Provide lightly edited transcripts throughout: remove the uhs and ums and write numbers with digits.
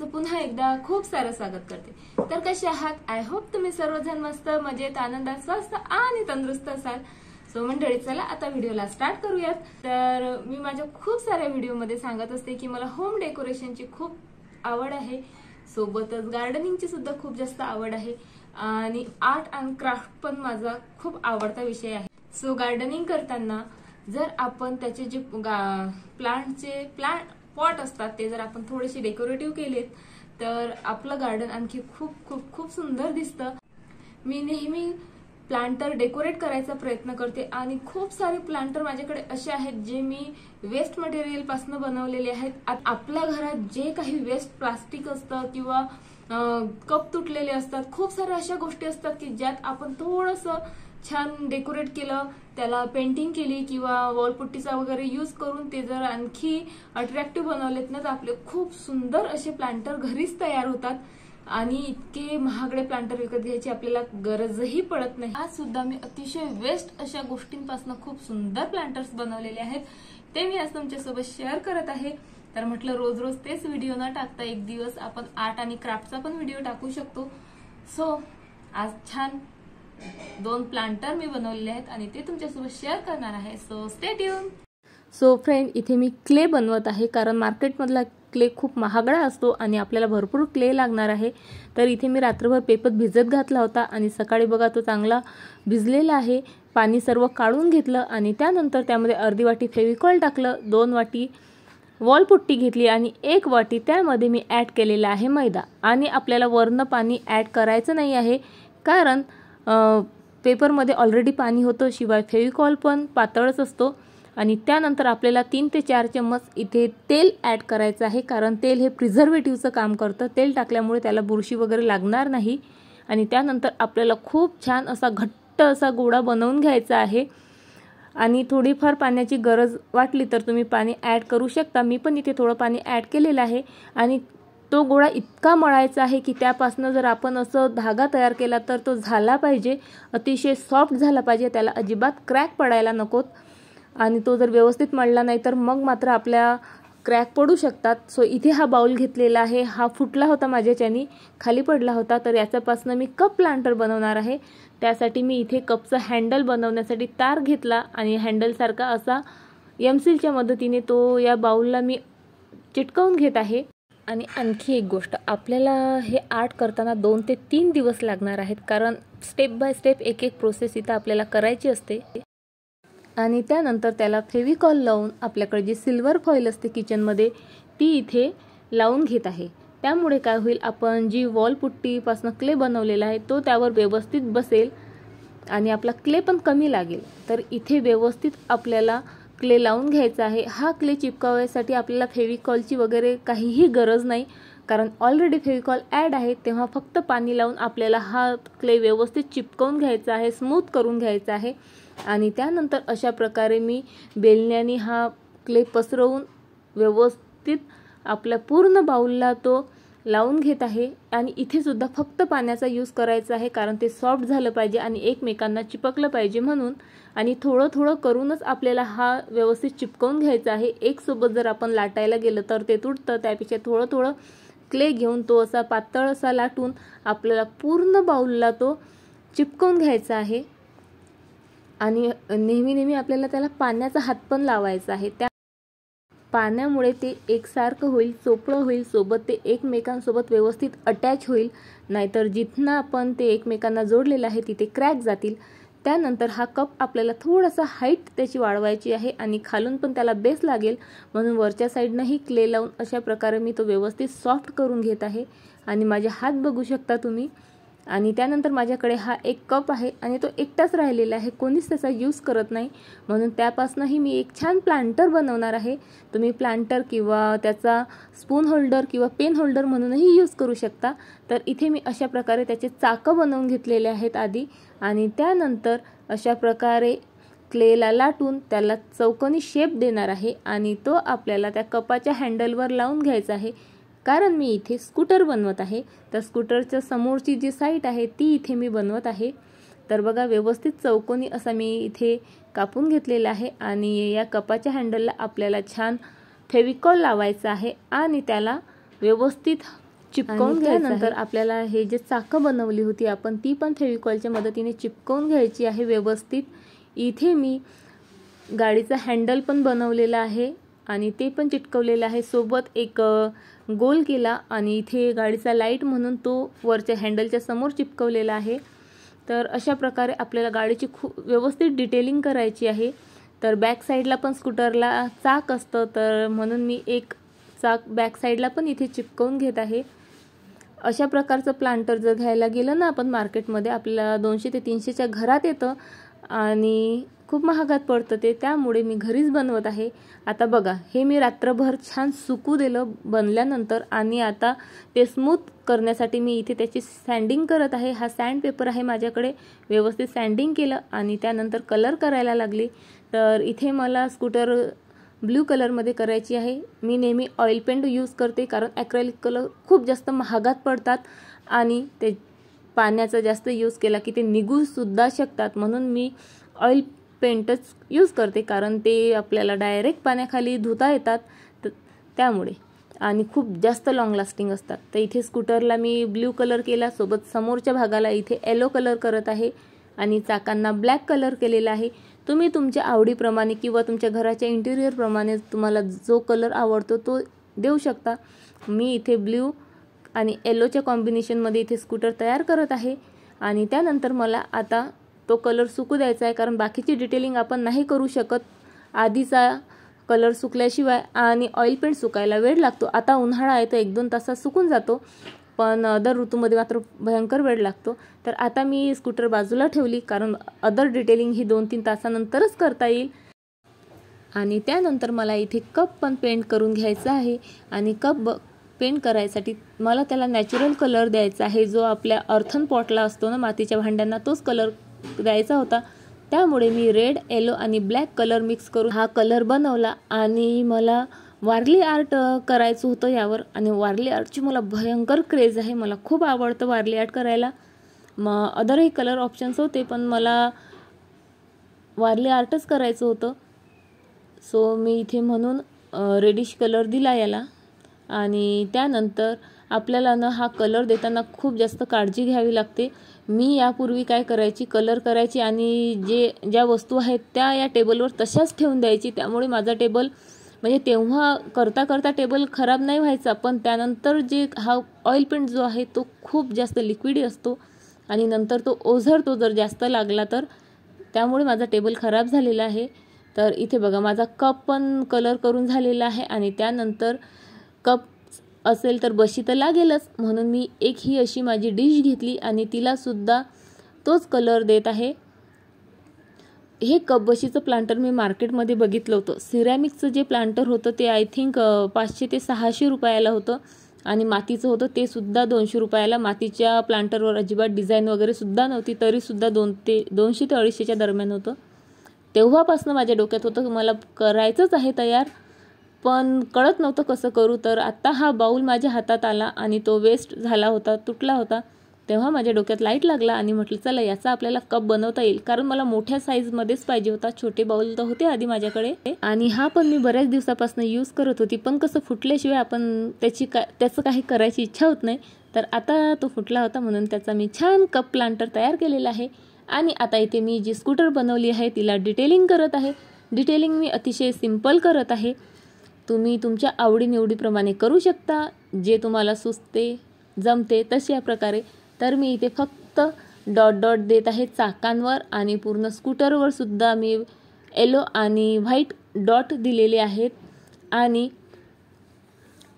तुमचं पुन्हा एकदा खूप सारं स्वागत करते। तर कसे आहात? आय होप तुम्ही सर्वजण मस्त मजेत आनंदात स्वस्थ आणि तंदुरुस्त असाल। सो मंडळी, चला आता व्हिडिओला स्टार्ट करूयात। तर मी माझ्या खूप साऱ्या व्हिडिओमध्ये सांगत असते की मला होम डेकोरेशनची खूप आवड आहे, सोबतच गार्डनिंगची सुद्धा खूप जास्त आवड आहे आणि आर्ट अँड क्राफ्ट पण माझा खूप आवडता विषय आहे। सो गार्डनिंग करताना जर आपण त्याचे जे प्लांट पॉट असतात ते जर आपण थोडेसे डेकोरेटिव्ह केलेत तर आपलं गार्डन आणखी खूप खूप खूप सुंदर दिसतं। मी नेहमी प्लांटर डेकोरेट करायचा प्रयत्न करते आणि खूप सारे प्लांटर माझ्याकडे असे आहेत जे मी वेस्ट मटेरियल पासून बनवलेले आहेत। आपल्या घरात जे काही वेस्ट प्लास्टिक असतं किंवा कप तुटलेले असतात, खूप साऱ्या अशा गोष्टी असतात की ज्यात आपण थोडंसं छान डेकोरेट केलं, त्याला पेंटिंग केली किंवा वॉलपुट्टीचा वगैरे यूज करून ते जर आणखी अट्रॅक्टिव्ह बनवलेत ना तर आपले खूप सुंदर असे प्लांटर घरीच तयार होतात आणि इतके महागडे प्लांटर विकत घ्यायची आपल्याला गरजही पडत नाही। आज सुद्धा मी अतिशय वेस्ट अशा गोष्टींपासून खूप सुंदर प्लांटर्स बनवलेले आहेत, ते मी आज तुमच्यासोबत शेअर करत आहे। तर म्हटलं रोज रोज तेच व्हिडिओ न टाकता एक दिवस आपण आर्ट आणि क्राफ्टचा पण व्हिडिओ टाकू शकतो। सो आज छान 2 प्लांटर मी बनवलेले आहेत आणि ते तुमच्यासोबत शेअर करणार आहे। So stay tune. So friend, इथे मी क्ले बनवत आहे कारण मार्केटमधला क्ले खूप महागडा असतो आणि आपल्याला भरपूर क्ले लागणार आहे। तर इथे मी रात्रभर पेपर भिजत घातला होता आणि सकाळी बघा तो चांगला भिजलेला आहे। पाणी सर्व काढून घेतलं आणि त्यानंतर त्यामध्ये अर्धी वाटी फेविकॉल टाकलं, 2 वाटी वॉलपुट्टी घेतली आणि 1 वाटी त्यामध्ये मी ॲड केलेला आहे मैदा। आणि आपल्याला वरनं पाणी ॲड करायचं नाही आहे कारण पेपरमध्ये ऑलरेडी पाणी होतं, शिवाय फेविकॉल पण पातळच असतो। आणि त्यानंतर आपल्याला 3 ते 4 चम्मच इथे तेल ॲड करायचं आहे कारण तेल हे प्रिझर्वेटिव्हचं काम करतं। तेल टाकल्यामुळे त्याला बुरशी वगैरे लागणार नाही। आणि त्यानंतर आपल्याला खूप छान असा घट्ट असा गोळा बनवून घ्यायचा आहे आणि थोडीफार पाण्याची गरज वाटली तर तुम्ही पाणी ॲड करू शकता। मी पण इथे थोडं पाणी ॲड केलेलं आहे आणि तो गोळा इतका मळायचा आहे की त्यापासून जर आपण असं धागा तयार केला तर तो झाला पाहिजे, अतिशय सॉफ्ट झाला पाहिजे, त्याला अजिबात क्रॅक पडायला नकोत। आणि तो जर व्यवस्थित मळला नाही तर मग मात्र आपल्या क्रॅक पडू शकतात। सो इथे हा बाउल घेतलेला आहे, हा फुटला होता माझ्याच्यानी, खाली पडला होता, तर याच्यापासून मी कप प्लांटर बनवणार आहे। त्यासाठी मी इथे कपचं हँडल बनवण्यासाठी तार घेतला आणि हँडलसारखा असा एमसीलच्या मदतीने तो या बाउलला मी चिटकवून घेत आहे। आणि आणखी एक गोष्ट, आपल्याला हे आर्ट करताना 2 ते 3 दिवस लागणार आहेत कारण स्टेप बाय स्टेप एक एक प्रोसेस इथं आपल्याला करायची असते। आणि त्यानंतर त्याला फेविकॉल लावून आपल्याकडे जी सिल्वर फॉईल असते किचनमध्ये ती इथे लावून घेत आहे। त्यामुळे काय होईल, आपण जी वॉलपुट्टीपासून क्ले बनवलेला आहे तो त्यावर व्यवस्थित बसेल आणि आपला क्ले पण कमी लागेल। तर इथे व्यवस्थित आपल्याला क्ले लावून घ्यायचा आहे। हा क्ले चिपकावण्यासाठी आपल्याला फेविकॉलची वगैरे काहीही गरज नाही कारण ऑलरेडी फेविकॉल ॲड आहे, तेव्हा फक्त पाणी लावून आपल्याला हा क्ले व्यवस्थित चिपकवून घ्यायचा आहे, स्मूथ करून घ्यायचा आहे। आणि त्यानंतर अशा प्रकारे मी बेलण्याने हा क्ले पसरवून व्यवस्थित आपल्या पूर्ण बाउलला तो लावून घेत आहे। आणि इथे सुद्धा फक्त पाण्याचा यूज करायचा आहे कारण ते सॉफ्ट झालं पाहिजे आणि एकमेकांना चिपकलं पाहिजे म्हणून। आणि थोडं थोडं करूनच आपल्याला हा व्यवस्थित चिपकवून घ्यायचा आहे। एक सोबत जर आपण लाटायला गेलं तर ते तुटतं, त्यापेक्षा थोडं थोडं क्ले घेऊन तो असा पातळ असा लाटून आपल्याला पूर्ण बाउलला तो चिपकवून घ्यायचा आहे। आणि नेहमी नेहमी आपल्याला त्याला पाण्याचा हात पण लावायचा आहे, त्या पाण्यामुळे ते एकसारखं होईल, चोपडं होईल, सोबत ते एकमेकांसोबत व्यवस्थित अटॅच होईल, नाहीतर जिथनं आपण ते एकमेकांना जोडलेलं आहे तिथे क्रॅक जातील। त्यानंतर हा कप आपल्याला थोडासा हाईट त्याची वाढवायची आहे आणि खालून पण त्याला बेस लागेल म्हणून वरच्या साईडनंही क्ले लावून अशा प्रकारे मी तो व्यवस्थित सॉफ्ट करून घेत आहे। आणि माझे हात बघू शकता तुम्ही। आणि त्यानंतर माझ्याकडे हा एक कप आहे आणि तो एकटाच राहिलेला आहे, कोणीच त्याचा यूज करत नाही, म्हणून त्यापासूनही मी एक छान प्लांटर बनवणार आहे। तुम्ही प्लांटर किंवा त्याचा स्पून होल्डर किंवा पेन होल्डर म्हणूनही यूज करू शकता। तर इथे मी अशा प्रकारे त्याचे चाकं बनवून घेतलेले आहेत आधी आणि त्यानंतर अशा प्रकारे क्लेला लाटून त्याला चौकोनी शेप देणार आहे आणि तो आपल्याला त्या कपाच्या हँडलवर लावून घ्यायचा आहे कारण मी इथे स्कूटर बनवत आहे। तर स्कूटरच्या समोरची जी साईड आहे ती इथे मी बनवत आहे। तर बघा व्यवस्थित चौकोनी असा मी इथे कापून घेतलेला आहे आणि या कपाच्या हँडलला आपल्याला छान फेविकॉल लावायचा आहे आणि त्याला व्यवस्थित चिपकवून घ्यायनंतर आपल्याला हे जे चाकं बनवली होती आपण ती पण फेविकॉलच्या मदतीने चिपकवून घ्यायची आहे व्यवस्थित। इथे मी गाडीचा हँडल पण बनवलेला आहे आणि ते पण चिटकवलेलं आहे, सोबत एक गोल केला आणि इथे गाडीचा लाईट म्हणून तो वरच्या हँडलच्या समोर चिपकवलेला आहे। तर अशा प्रकारे आपल्याला गाडीची खूप व्यवस्थित डिटेलिंग करायची आहे। तर बॅक साईडला पण स्कूटरला चाक असतं, तर म्हणून मी एक चाक बॅक साईडला पण इथे चिपकवून घेत आहे। अशा प्रकारचं प्लांटर जर घ्यायला गेलं ना आपण मार्केटमध्ये आपल्याला 200 ते 300च्या घरात येतं आणि खूप महागात पडतं ते, त्यामुळे मी घरीच बनवत आहे। आता बघा हे मी रात्रभर छान सुकू दिलं बनल्यानंतर आणि आता ते स्मूथ करण्यासाठी मी इथे त्याची सँडिंग करत आहे। हा सँड पेपर आहे माझ्याकडे, व्यवस्थित सँडिंग केलं आणि त्यानंतर कलर करायला लागली। तर इथे मला स्कूटर ब्ल्यू कलरमध्ये करायची आहे। मी नेहमी ऑइल पेंट यूज करते कारण ॲक्रेलिक कलर खूप जास्त महागात पडतात आणि ते पाण्याचा जास्त यूज केला की ते निघू सुद्धा शकतात, म्हणून मी ऑइल पेंटच यूज करते कारण ते आपल्याला डायरेक्ट पाण्याखाली धुता येतात त्यामुळे आणि खूप जास्त लॉंग लास्टिंग असतात। तर इथे स्कूटरला मी ब्ल्यू कलर केला, सोबत समोरच्या भागाला इथे येलो कलर करत आहे आणि चाकांना ब्लॅक कलर केलेला आहे। तुम्ही तुमच्या आवडीप्रमाणे किंवा तुमच्या घराच्या इंटिरियर प्रमाणे तुम्हाला जो कलर आवडतो तो देऊ शकता। मी इथे ब्ल्यू आणि येलोच्या कॉम्बिनेशनमध्ये इथे स्कूटर तयार करत आहे आणि त्यानंतर मला आता तो कलर सुकू द्यायचा आहे कारण बाकीची डिटेलिंग आपण नाही करू शकत आधीचा कलर सुकल्याशिवाय आणि ऑइल पेंट सुकायला वेळ लागतो। आता उन्हाळा आहे तर 1-2 तासात सुकून जातो, पण अदर ऋतूमध्ये मात्र भयंकर वेळ लागतो। तर आता मी स्कूटर बाजूला ठेवली कारण अदर डिटेलिंग ही 2-3 तासानंतरच करता येईल। आणि त्यानंतर मला इथे कप पण पेंट करून घ्यायचा आहे आणि कप पेंट करायसाठी मला त्याला नॅचरल कलर द्यायचा आहे, जो आपल्या अर्थन पॉटला असतो ना मातीच्या भांड्यांना, तोच कलर द्यायचा होता। त्यामुळे मी रेड, येलो आणि ब्लॅक कलर मिक्स करून हा कलर बनवला आणि मला वारली आर्ट करायचं होतं यावर आणि वारली आर्टची मला भयंकर क्रेज आहे, मला खूप आवडतं वारली आर्ट करायला। मग अदरही कलर ऑप्शन्स होते पण मला वारली आर्टच करायचं होतं, सो मी इथे म्हणून रेडिश कलर दिला याला। आणि त्यानंतर आपल्याला ना हा कलर देताना खूप जास्त काळजी घ्यावी लागते। मी यापूर्वी काय करायची, कलर करायची आणि ज्या वस्तू आहेत त्या या टेबलवर तशाच ठेवून द्यायची, त्यामुळे माझा टेबल म्हणजे तेव्हा करता करता टेबल खराब नाही व्हायचा, पण त्यानंतर जे हा ऑइल पेंट जो आहे तो खूप जास्त लिक्विडी असतो आणि नंतर तो ओझरतो जर जास्त लागला तर, त्यामुळे माझा टेबल खराब झालेला आहे। तर इथे बघा माझा कप पण कलर करून झालेला आहे आणि त्यानंतर कप असेल तर बशी तर लागेलच, म्हणून मी एक ही अशी माझी डिश घेतली आणि तिला सुद्धा तोच कलर देत आहे। हे कप बशीचं प्लांटर मी मार्केटमध्ये बघितलं होतं, सिरॅमिकचं जे प्लांटर होतं ते आय थिंक 500 ते 600 रुपयाला होतं आणि मातीचं होतं ते सुद्धा 200 रुपयाला। मातीच्या प्लांटरवर अजिबात डिझाईन वगैरे सुद्धा नव्हती, तरी सुद्धा 200 ते 250च्या दरम्यान होतं। तेव्हापासून माझ्या डोक्यात होतं मला करायचंच आहे तयार, पण कळत नव्हतं कसं करू। तर आता हा बाउल माझ्या हातात आला आणि तो वेस्ट झाला होता, तुटला होता, तेव्हा माझ्या डोक्यात लाईट लागला आणि म्हटलं चला याचा आपल्याला कप बनवता येईल, कारण मला मोठ्या साईजमध्येच पाहिजे होता, छोटे बाउल तर होते आधी माझ्याकडे आणि हा पण मी बऱ्याच दिवसापासून यूज करत होती, पण कसं फुटल्याशिवाय आपण त्याचं काही करायची इच्छा होत नाही। तर आता तो फुटला होता म्हणून त्याचा मी छान कप प्लांटर तयार केलेला आहे आणि आता इथे मी जी स्कूटर बनवली आहे तिला डिटेलिंग करत आहे। डिटेलिंग मी अतिशय सिंपल करत आहे, तुम्ही तुमच्या आवडीनिवडीप्रमाणे करू शकता, जे तुम्हाला सुचते जमते तशा प्रकारे। तर मी इथे फक्त डॉट डॉट देत आहे चाकांवर आणि पूर्ण स्कूटरवर सुद्धा मी येलो आणि व्हाईट डॉट दिलेले आहेत आणि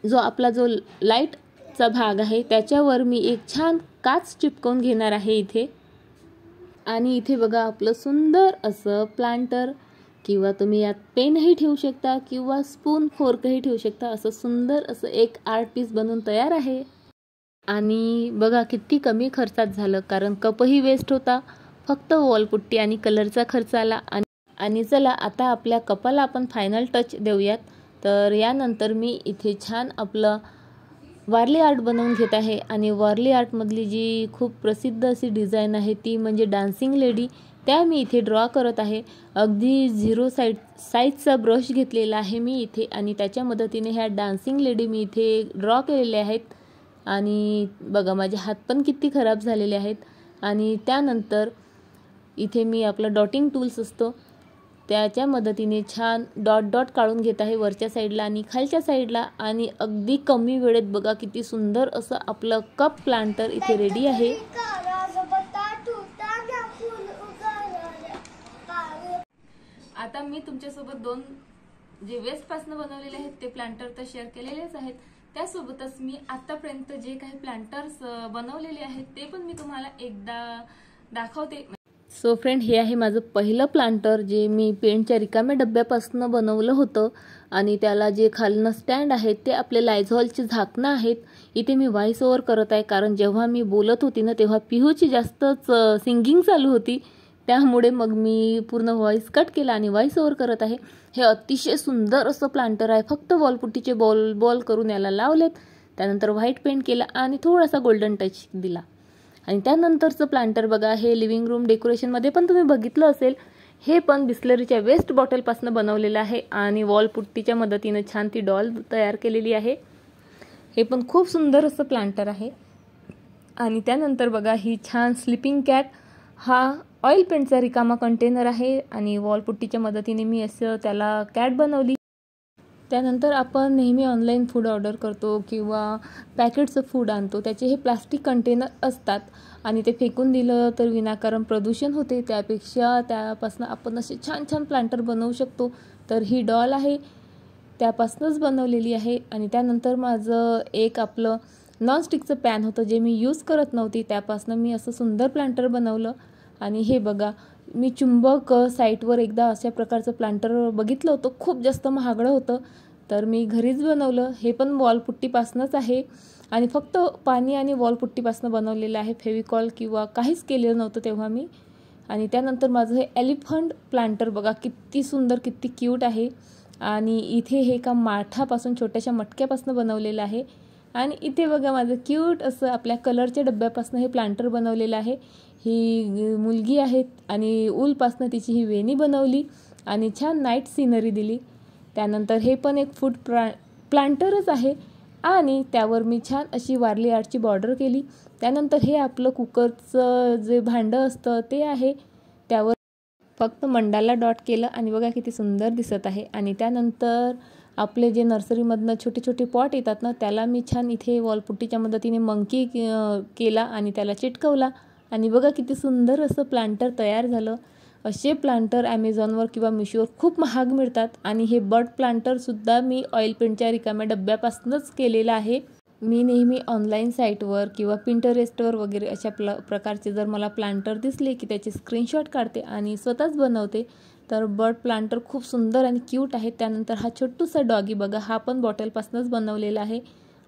जो लाईटचा भाग आहे त्याच्यावर मी एक छान काच चिपकवून घेणार आहे इथे। आणि इथे बघा आपलं सुंदर असं प्लांटर, किंवा तुम्ही यात पेनही ठेवू शकता किंवा स्पून फोर्कही ठेवू शकता, असं सुंदर असं एक आर्ट पीस बनवून तयार आहे। आणि बघा किती कमी खर्चात झालं, कारण कपही वेस्ट होता, फक्त वॉलपुट्टी आणि कलरचा खर्च आला। आणि चला आता आपल्या कपाला आपण फायनल टच देऊयात। तर यानंतर मी इथे छान आपलं वारली आर्ट बनवून घेत आहे आणि वारली आर्टमधली जी खूप प्रसिद्ध अशी डिझाईन आहे ती म्हणजे डान्सिंग लेडी, त्या मी इथे ड्रॉ करत आहे। अगदी 0 साईजचा ब्रश घेतलेला आहे मी इथे आणि त्याच्या मदतीने ह्या डान्सिंग लेडी मी इथे ड्रॉ केलेल्या आहेत आणि बघा माझे हात पण किती खराब झालेले आहेत. आणि त्यानंतर इथे मी आपला डॉटिंग टूल्स असतो त्याच्या मदतीने छान डॉट डॉट काढून घेत आहे वरच्या साईडला आणि खालच्या साईडला. आणि अगदी कमी वेळेत बघा किती सुंदर असं आपलं कप प्लांटर इथे रेडी आहे. आता मी तुमच्यासोबत 2 जे वेस्ट पासून बनवलेले आहेत ते प्लांटर तर शेअर केलेलेच आहेत. त्यासोबतच मी आतापर्यंत जे काही प्लांटर्स बनवलेले आहेत ते पण मी तुम्हाला एकदा दाखवते. सो फ्रेंड, हे आहे माझं पहिलं प्लांटर जे मी पेंटच्या रिकाम्या डब्यापासून बनवलं होतं. आणि त्याला जे खालनं स्टँड आहेत ते आपले लायझॉलचे झाकणं आहेत. इथे मी व्हॉइस ओव्हर करत आहे कारण जेव्हा मी बोलत होती ना तेव्हा पिहूची जास्तच सिंगिंग चालू होती, त्यामुळे मग मी पूर्ण व्हॉइस कट केला आणि व्हॉइस ओव्हर करत आहे. हे अतिशय सुंदर असं प्लांटर आहे. फक्त वॉलपुट्टीचे बॉल करून याला लावलेत, त्यानंतर व्हाईट पेंट केला आणि थोडासा गोल्डन टच दिला. आणि त्यानंतरचं प्लांटर बघा, हे लिव्हिंग रूम डेकोरेशनमध्ये पण तुम्ही बघितलं असेल. हे पण बिस्लरीच्या वेस्ट बॉटलपासून बनवलेलं आहे आणि वॉलपुट्टीच्या मदतीने छान ती डॉल तयार केलेली आहे. हे पण खूप सुंदर असं प्लांटर आहे. आणि त्यानंतर बघा ही छान स्लीपिंग कॅट, हा ऑइल पेंटचा रिकामा कंटेनर आहे आणि वॉलपुट्टीच्या मदतीने मी असं त्याला कॅट बनवली. त्यानंतर आपण नेहमी ऑनलाईन फूड ऑर्डर करतो किंवा पॅकेटचं फूड आणतो, त्याचे हे प्लास्टिक कंटेनर असतात आणि ते फेकून दिलं तर विनाकारण प्रदूषण होते. त्यापेक्षा त्यापासून आपण असे छान छान प्लांटर बनवू शकतो. तर ही डॉल आहे त्यापासूनच बनवलेली आहे. आणि त्यानंतर माझं एक आपलं नॉनस्टिकचं पॅन होतं जे मी यूज करत नव्हती, त्यापासून मी असं सुंदर प्लांटर बनवलं. आणि हे बघा, मी चुंबक साईटवर एकदा अशा प्रकारचं प्लांटर बघितलं होतं, खूप जास्त महागडं होतं, तर मी घरीच बनवलं. हे पण वॉलपुट्टीपासूनच आहे आणि फक्त पाणी आणि वॉलपुट्टीपासून बनवलेलं आहे, फेविकॉल किंवा काहीच केलेलं नव्हतं तेव्हा मी. आणि त्यानंतर माझं हे एलिफंट प्लांटर बघा किती सुंदर, किती क्यूट आहे. आणि इथे हे एका माठापासून, छोट्याशा मटक्यापासून बनवलेलं आहे. आणि इथे बघा माझं क्यूट असं आपल्या कलरच्या डब्यापासून हे प्लांटर बनवलेलं आहे. ही मुलगी आहे आणि ऊलपासून तिची ही वेणी बनवली आणि छान नाईट सीनरी दिली. त्यानंतर हे पण एक फूड प्लांटरच आहे आणि त्यावर मी छान अशी वारली आर्टची बॉर्डर केली. त्यानंतर हे आपलं कुकरचं जे भांडं असतं ते आहे, त्यावर फक्त मंडाला डॉट केलं आणि बघा किती सुंदर दिसत आहे. आणि त्यानंतर आपले जे नर्सरीमधनं छोटे छोटे पॉट येतात ना, त्याला मी छान इथे वॉलपुट्टीच्या मदतीने मंकी केला आणि त्याला चिटकवला आणि बघा किती सुंदर असं प्लांटर तयार झालं. असे प्लांटर ॲमेझॉनवर किंवा मिशोवर खूप महाग मिळतात. आणि हे बर्ड प्लांटरसुद्धा मी ऑइल पेंटच्या रिकाम्या डब्यापासूनच केलेलं आहे. मी नेहमी ऑनलाईन साईटवर किंवा पिंटरेस्टवर वगैरे अशा प्रकारचे जर मला प्लांटर दिसले की त्याचे स्क्रीनशॉट काढते आणि स्वतःच बनवते. तर बर्ड प्लांटर खूप सुंदर आणि क्यूट आहे. त्यानंतर हा छोटूसा डॉगी बघा, हा पण बॉटलपासूनच बनवलेला आहे.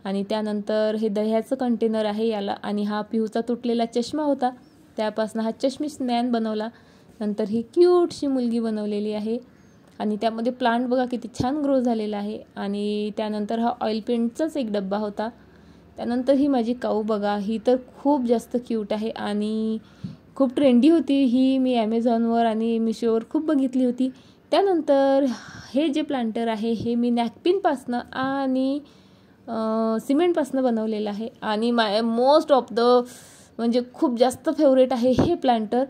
आणि त्यानंतर हे दह्याचं कंटेनर आहे याला. आणि हा पिहूचा तुटलेला चष्मा होता, त्यापासून हा चष्मी स्नॅन बनवला. नंतर ही क्यूटशी मुलगी बनवलेली आहे आणि त्यामध्ये प्लांट बघा किती छान ग्रो झालेला आहे. आणि त्यानंतर हा ऑइल पेंटचाच एक डब्बा होता. त्यानंतर ही माझी काऊ बघा, ही तर खूप जास्त क्यूट आहे आणि खूप ट्रेंडी होती ही. मी ॲमेझॉनवर आणि मिशोवर खूप बघितली होती. त्यानंतर हे जे प्लांटर आहे हे मी नॅपकिनपासनं आणि सिमेंटपासनं बनवलेलं आहे. आणि मोस्ट ऑफ द म्हणजे खूप जास्त फेवरेट आहे हे प्लांटर.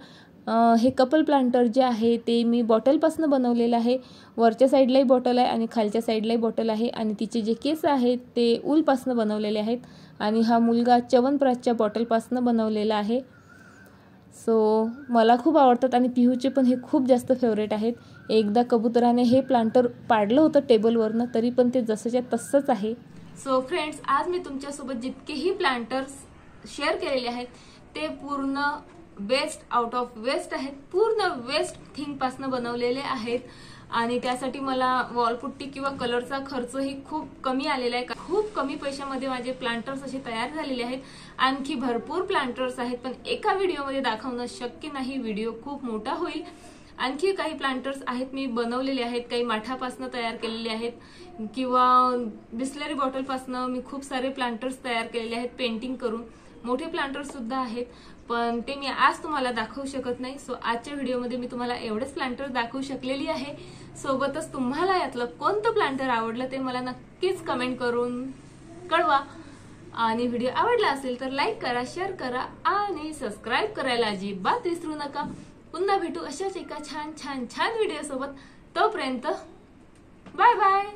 हे कपल प्लांटर जे आहे ते मी बॉटलपासून बनवलेलं आहे. वरच्या साईडलाही बॉटल आहे आणि खालच्या साईडलाही बॉटल आहे. आणि तिचे जे केस आहेत ते ऊलपासून बनवलेले आहेत. आणि हा मुलगा च्यवनप्राशच्या बॉटलपासून बनवलेला आहे. सो मला खूप आवडतात आणि पिहूचे पण हे खूप जास्त फेवरेट आहेत. एकदा कबुतराने हे प्लांटर पाडलं होतं टेबलवरनं, तरी पण ते जसंच्या तसंच आहे. सो फ्रेंड्स, आज मी तुमच्यासोबत जितकेही प्लांटर्स शेअर केलेले आहेत ते पूर्ण बेस्ट आउट ऑफ वेस्ट आहेत. पूर्ण वेस्ट थिंग पासून बनवलेले आहेत. आणि त्यासाठी मला वॉलपुट्टी किंवा कलरचा खर्चही खूप कमी आलेला आहे. खूप कमी पैशामध्ये माझे प्लांटर्स असे तयार झालेले आहेत. आणखी भरपूर प्लांटर्स आहेत पण एका व्हिडिओमध्ये दाखवणं शक्य नाही, व्हिडिओ खूप मोठा होईल. आणखी काही प्लांटर्स आहेत मी बनवलेले आहेत, काही माठापासून तयार केलेले आहेत किंवा बिस्लरी बॉटलपासून मी खूप सारे प्लांटर्स तयार केलेले आहेत पेंटिंग करून. मोठे प्लांटर्स सुद्धा आहेत पण ते मी आज तुम्हाला दाखवू शकत नाही. सो आजच्या व्हिडिओमध्ये मी तुम्हाला एवढेच प्लांटर दाखवू शकलेली आहे. सोबतच तुम्हाला यातलं कोणतं प्लांटर आवडलं ते मला नक्कीच कमेंट करून कळवा. आणि व्हिडिओ आवडला असेल तर लाईक करा, शेअर करा आणि सबस्क्राईब करायला अजिबात विसरू नका. पुन्हा भेटू अशाच एका छान छान छान व्हिडिओ सोबत. तोपर्यंत बाय बाय.